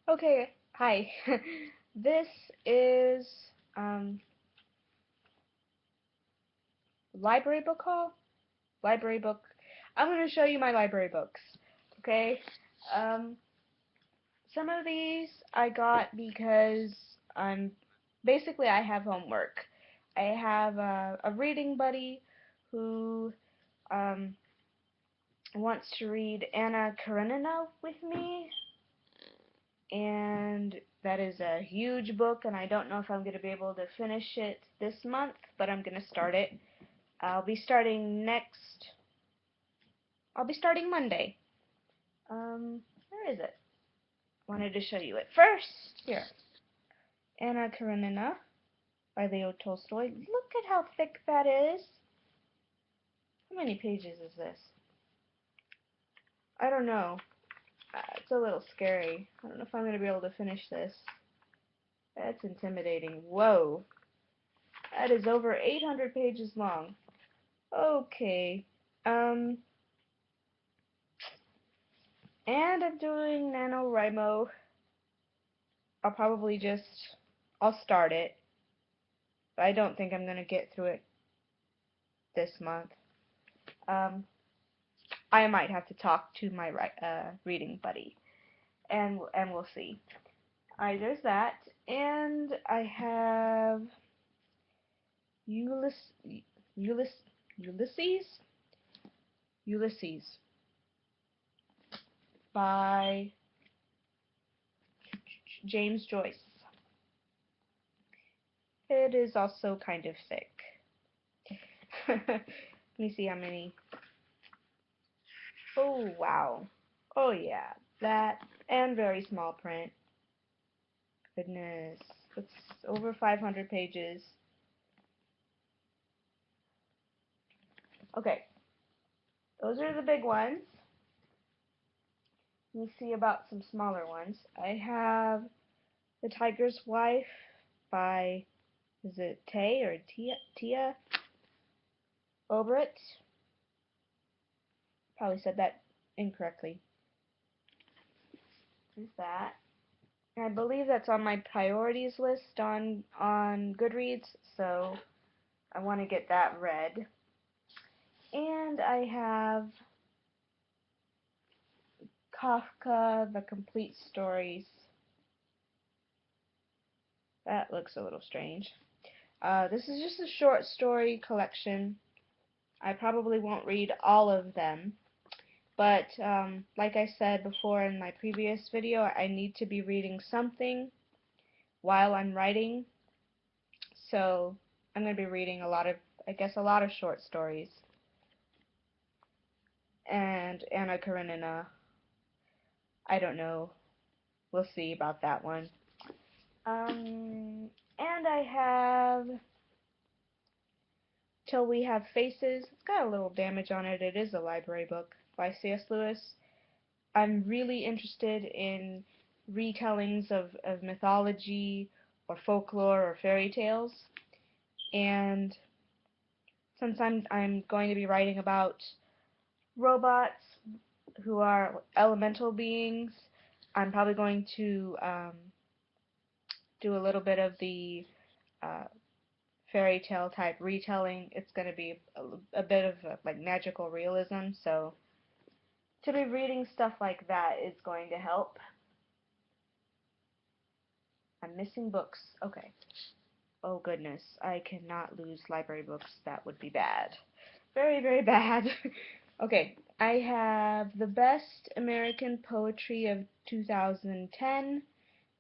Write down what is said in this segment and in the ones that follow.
Okay, hi. This is um library book haul. Library book. I'm gonna show you my library books. Okay. Um, some of these I got because I'm basically I have homework. I have a reading buddy who um wants to read Anna Karenina with me, and that is a huge book, and I don't know if I'm going to be able to finish it this month, but I'm going to start it. I'll be starting next. I'll be starting Monday. Where is it? Wanted to show you it first. Here, Anna Karenina by Leo Tolstoy. Look at how thick that is. How many pages is this? I don't know. It's a little scary. I don't know if I'm going to be able to finish this. That's intimidating. Whoa. That is over 800 pages long. Okay. Um, and I'm doing NaNoWriMo. I'll start it, but I don't think I'm gonna get through it this month. Um, I might have to talk to my reading buddy, and we'll see. Alright, there's that, and I have Ulysses, Ulysses, Ulysses, Ulysses by James Joyce. It is also kind of thick. Let me see how many. Oh, wow. Oh, yeah. That, and very small print. Goodness. It's over 500 pages. Okay. Those are the big ones. Let me see about some smaller ones. I have The Tiger's Wife by, is it Tay or Tia Obreht? Probably said that incorrectly. There's that. I believe that's on my priorities list on Goodreads, so I want to get that read. And I have Kafka, The Complete Stories. That looks a little strange. This is just a short story collection. I probably won't read all of them, but like I said before in my previous video, I need to be reading something while I'm writing, so I'm going to be reading a lot of short stories. And Anna Karenina, I don't know. We'll see about that one. And I have Till We Have Faces. It's got a little damage on it. It is a library book by C.S. Lewis. I'm really interested in retellings of mythology or folklore or fairy tales. And since I'm going to be writing about robots who are elemental beings, I'm probably going to do a little bit of the uh, fairy tale type retelling. It's going to be a bit of like magical realism, so to be reading stuff like that is going to help. I'm missing books. Okay. Oh goodness, I cannot lose library books. That would be bad. Very, very bad. Okay, I have The Best American Poetry of 2010.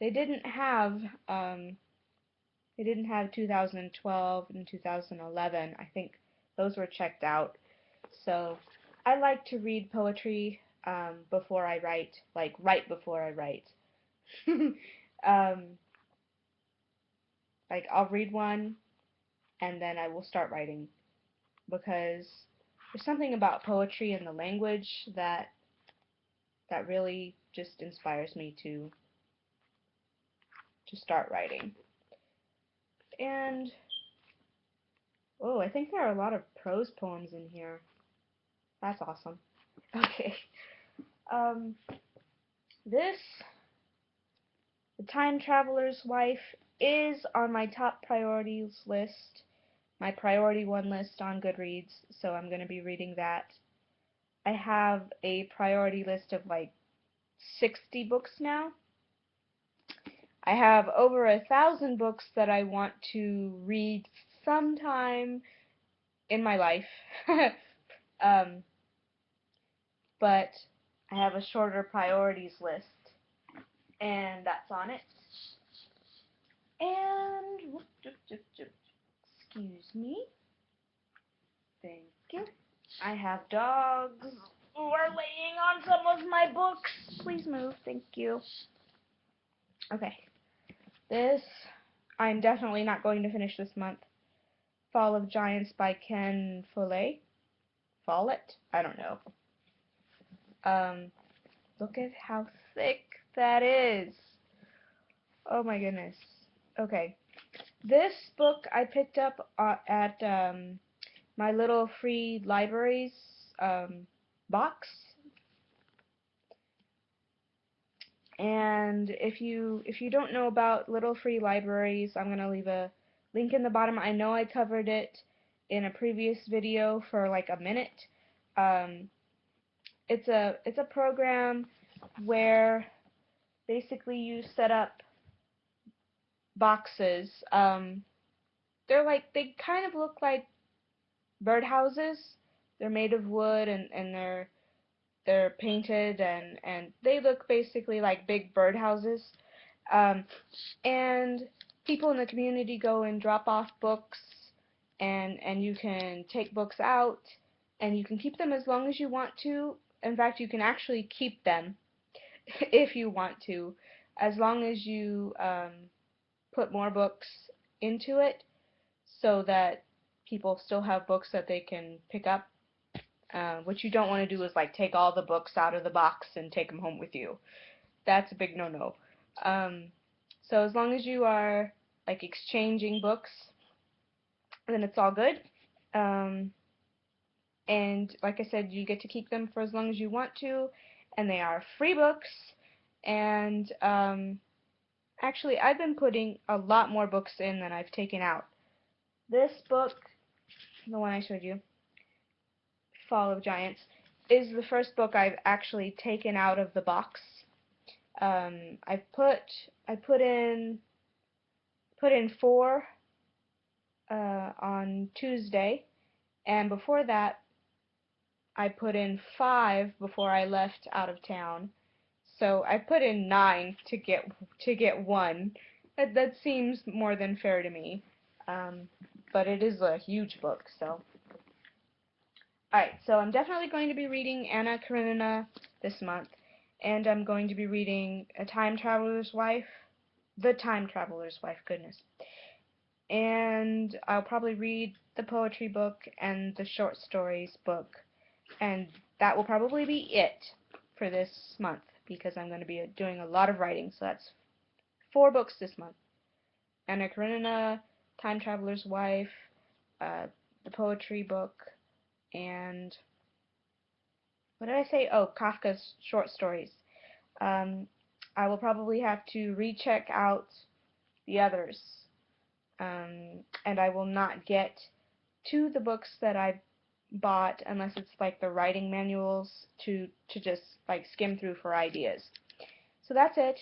They didn't have um, they didn't have 2012 and 2011. I think those were checked out. So I like to read poetry before I write, like right before I write. um, like I'll read one and then I will start writing because there's something about poetry and the language that really just inspires me to start writing. And oh, I think there are a lot of prose poems in here. That's awesome. Okay. Um, this The Time Traveler's Wife is on my top priorities list, my priority one list on Goodreads, so I'm going to be reading that. I have a priority list of like 60 books now. I have over 1,000 books that I want to read sometime in my life. um, but I have a shorter priorities list, and that's on it. And, excuse me, thank you. I have dogs who are laying on some of my books. Please move, thank you. Okay, this, I'm definitely not going to finish this month. Fall of Giants by Ken Follett? I don't know. Look at how thick that is. Oh my goodness. Okay. This book I picked up at my little free libraries box. And if you don't know about little free libraries, I'm going to leave a link in the bottom. I know I covered it in a previous video for like a minute. It's a program where basically you set up boxes. They kind of look like birdhouses. They're made of wood and they're painted and they look basically like big birdhouses. And people in the community go and drop off books, and you can take books out and you can keep them as long as you want to. In fact, you can actually keep them if you want to, as long as you put more books into it so that people still have books that they can pick up. What you don't want to do is like take all the books out of the box and take them home with you. That's a big no-no. So as long as you are like exchanging books, then it's all good. And like I said, you get to keep them for as long as you want to, and they are free books. And actually, I've been putting a lot more books in than I've taken out. This book, the one I showed you, Fall of Giants, is the first book I've actually taken out of the box. I put in 4 on Tuesday, and before that I put in 5 before I left out of town. So I put in 9 to get 1. That seems more than fair to me. But it is a huge book, so. Alright, so I'm definitely going to be reading Anna Karenina this month, and I'm going to be reading The Time Traveler's Wife, goodness. And I'll probably read the poetry book and the short stories book, and that will probably be it for this month, because I'm going to be doing a lot of writing, so that's 4 books this month. Anna Karenina, Time Traveler's Wife, the poetry book, and what did I say? Oh, Kafka's short stories. I will probably have to recheck out the others, and I will not get to the books that I bought unless it's like the writing manuals to just like skim through for ideas. So that's it,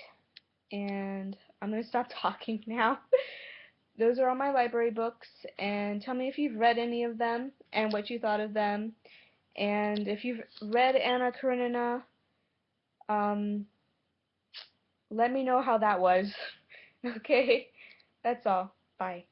and I'm going to stop talking now. Those are all my library books, and tell me if you've read any of them and what you thought of them. And if you've read Anna Karenina, let me know how that was. Okay? That's all. Bye.